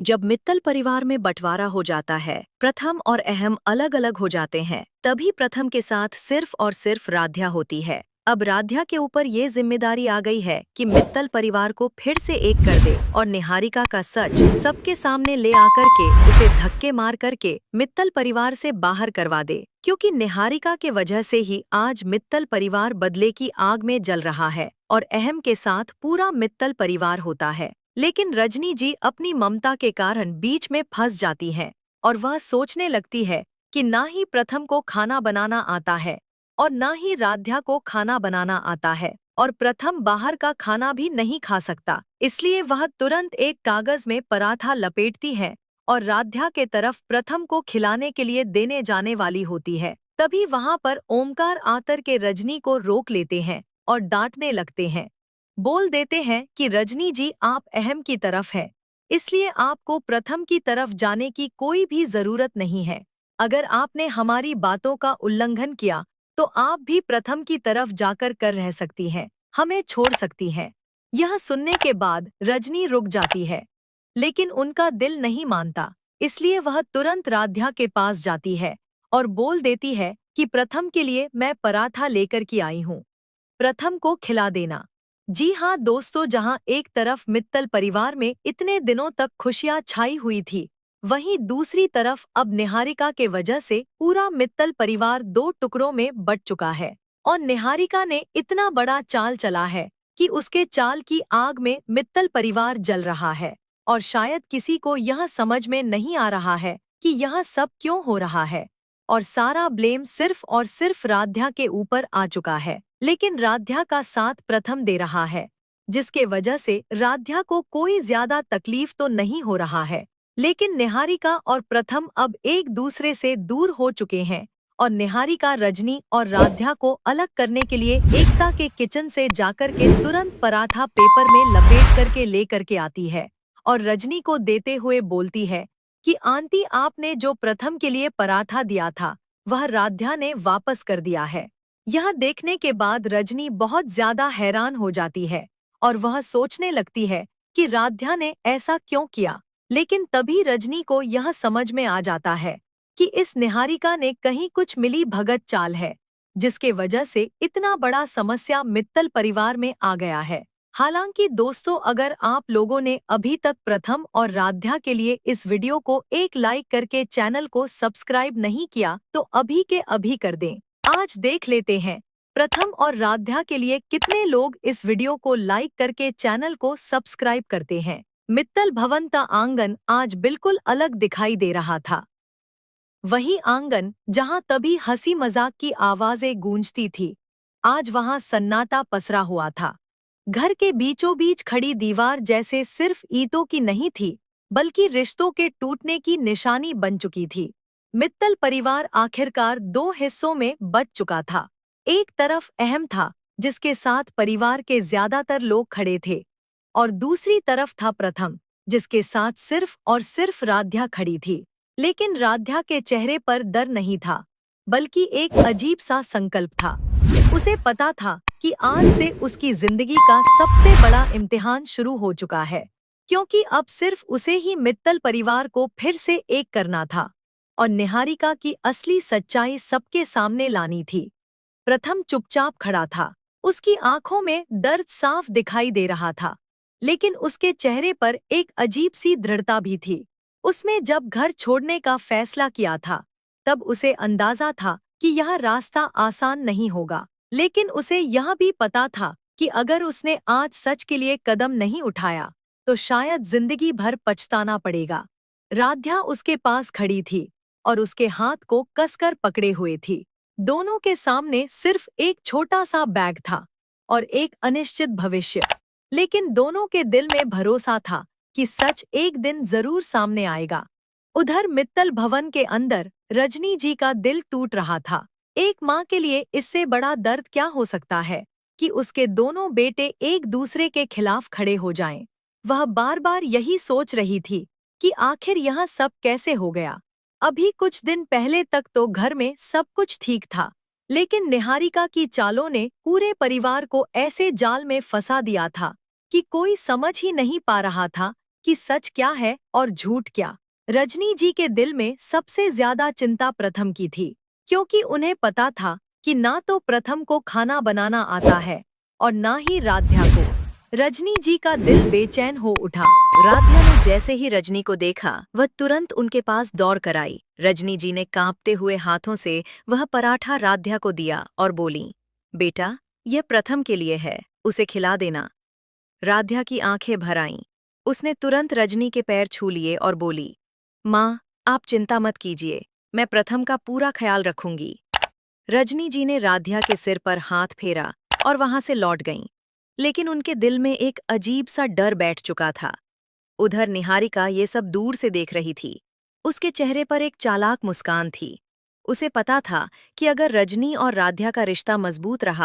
जब मित्तल परिवार में बंटवारा हो जाता है, प्रथम और अहम अलग अलग हो जाते हैं, तभी प्रथम के साथ सिर्फ और सिर्फ राध्या होती है। अब राध्या के ऊपर ये जिम्मेदारी आ गई है कि मित्तल परिवार को फिर से एक कर दे और निहारिका का सच सबके सामने ले आकर के उसे धक्के मार करके मित्तल परिवार से बाहर करवा दे, क्योंकि निहारिका के वजह से ही आज मित्तल परिवार बदले की आग में जल रहा है और अहम के साथ पूरा मित्तल परिवार होता है। लेकिन रजनी जी अपनी ममता के कारण बीच में फंस जाती हैं और वह सोचने लगती है कि ना ही प्रथम को खाना बनाना आता है और ना ही राध्या को खाना बनाना आता है और प्रथम बाहर का खाना भी नहीं खा सकता। इसलिए वह तुरंत एक कागज में पराठा लपेटती है और राध्या के तरफ प्रथम को खिलाने के लिए देने जाने वाली होती है। तभी वहां पर ओमकार आकर के रजनी को रोक लेते हैं और डांटने लगते हैं। बोल देते हैं कि रजनी जी, आप अहम की तरफ है, इसलिए आपको प्रथम की तरफ जाने की कोई भी जरूरत नहीं है। अगर आपने हमारी बातों का उल्लंघन किया तो आप भी प्रथम की तरफ जाकर कर रह सकती हैं, हमें छोड़ सकती हैं। यह सुनने के बाद रजनी रुक जाती है, लेकिन उनका दिल नहीं मानता, इसलिए वह तुरंत राध्या के पास जाती है और बोल देती है कि प्रथम के लिए मैं पराठा लेकर के आई हूँ, प्रथम को खिला देना। जी हाँ दोस्तों, जहां एक तरफ मित्तल परिवार में इतने दिनों तक खुशियां छाई हुई थी, वहीं दूसरी तरफ अब निहारिका के वजह से पूरा मित्तल परिवार दो टुकड़ों में बंट चुका है। और निहारिका ने इतना बड़ा चाल चला है कि उसके चाल की आग में मित्तल परिवार जल रहा है और शायद किसी को यह समझ में नहीं आ रहा है कि यह सब क्यों हो रहा है और सारा ब्लेम सिर्फ और सिर्फ राध्या के ऊपर आ चुका है। लेकिन राध्या का साथ प्रथम दे रहा है, जिसके वजह से राध्या को कोई ज्यादा तकलीफ तो नहीं हो रहा है। लेकिन निहारिका और प्रथम अब एक दूसरे से दूर हो चुके हैं और निहारिका रजनी और राध्या को अलग करने के लिए एकता के किचन से जाकर के तुरंत पराठा पेपर में लपेट करके ले करके आती है और रजनी को देते हुए बोलती है कि आंटी, आपने जो प्रथम के लिए पराठा दिया था वह राध्या ने वापस कर दिया है। यह देखने के बाद रजनी बहुत ज्यादा हैरान हो जाती है और वह सोचने लगती है कि राध्या ने ऐसा क्यों किया। लेकिन तभी रजनी को यह समझ में आ जाता है कि इस निहारिका ने कहीं कुछ मिली भगत चाल है, जिसके वजह से इतना बड़ा समस्या मित्तल परिवार में आ गया है। हालांकि दोस्तों, अगर आप लोगों ने अभी तक प्रथम और राध्या के लिए इस वीडियो को एक लाइक करके चैनल को सब्सक्राइब नहीं किया तो अभी के अभी कर दें। आज देख लेते हैं प्रथम और राध्या के लिए कितने लोग इस वीडियो को लाइक करके चैनल को सब्सक्राइब करते हैं। मित्तल भवन का आंगन आज बिल्कुल अलग दिखाई दे रहा था। वही आंगन जहां तभी हंसी मजाक की आवाजें गूंजती थी, आज वहां सन्नाटा पसरा हुआ था। घर के बीचों बीच खड़ी दीवार जैसे सिर्फ ईंटों की नहीं थी, बल्कि रिश्तों के टूटने की निशानी बन चुकी थी। मित्तल परिवार आखिरकार दो हिस्सों में बंट चुका था। एक तरफ अहम था, जिसके साथ परिवार के ज्यादातर लोग खड़े थे, और दूसरी तरफ था प्रथम, जिसके साथ सिर्फ और सिर्फ राध्या खड़ी थी। लेकिन राध्या के चेहरे पर डर नहीं था, बल्कि एक अजीब सा संकल्प था। उसे पता था कि आज से उसकी जिंदगी का सबसे बड़ा इम्तिहान शुरू हो चुका है, क्योंकि अब सिर्फ उसे ही मित्तल परिवार को फिर से एक करना था और निहारिका की असली सच्चाई सबके सामने लानी थी। प्रथम चुपचाप खड़ा था, उसकी आंखों में दर्द साफ दिखाई दे रहा था, लेकिन उसके चेहरे पर एक अजीब सी दृढ़ता भी थी। उसने जब घर छोड़ने का फैसला किया था, तब उसे अंदाजा था कि यह रास्ता आसान नहीं होगा, लेकिन उसे यह भी पता था कि अगर उसने आज सच के लिए कदम नहीं उठाया तो शायद जिंदगी भर पछताना पड़ेगा। राध्या उसके पास खड़ी थी और उसके हाथ को कसकर पकड़े हुए थी। दोनों के सामने सिर्फ एक छोटा सा बैग था और एक अनिश्चित भविष्य, लेकिन दोनों के दिल में भरोसा था कि सच एक दिन जरूर सामने आएगा। उधर मित्तल भवन के अंदर रजनी जी का दिल टूट रहा था। एक माँ के लिए इससे बड़ा दर्द क्या हो सकता है कि उसके दोनों बेटे एक दूसरे के खिलाफ खड़े हो जाएं। वह बार बार यही सोच रही थी कि आखिर यह सब कैसे हो गया। अभी कुछ दिन पहले तक तो घर में सब कुछ ठीक था, लेकिन निहारिका की चालों ने पूरे परिवार को ऐसे जाल में फंसा दिया था कि कोई समझ ही नहीं पा रहा था कि सच क्या है और झूठ क्या। रजनी जी के दिल में सबसे ज्यादा चिंता प्रथम की थी, क्योंकि उन्हें पता था कि ना तो प्रथम को खाना बनाना आता है और ना ही राध्या को। रजनी जी का दिल बेचैन हो उठा। राध्या ने जैसे ही रजनी को देखा, वह तुरंत उनके पास दौड़ कर आई। रजनी जी ने कांपते हुए हाथों से वह पराठा राध्या को दिया और बोली, बेटा, यह प्रथम के लिए है, उसे खिला देना। राध्या की आंखें भर आईं। उसने तुरंत रजनी के पैर छू लिए और बोली, माँ, आप चिंता मत कीजिए, मैं प्रथम का पूरा ख्याल रखूंगी। रजनी जी ने राध्या के सिर पर हाथ फेरा और वहां से लौट गईं। लेकिन उनके दिल में एक अजीब सा डर बैठ चुका था। उधर निहारिका ये सब दूर से देख रही थी। उसके चेहरे पर एक चालाक मुस्कान थी। उसे पता था कि अगर रजनी और राध्या का रिश्ता मजबूत रहा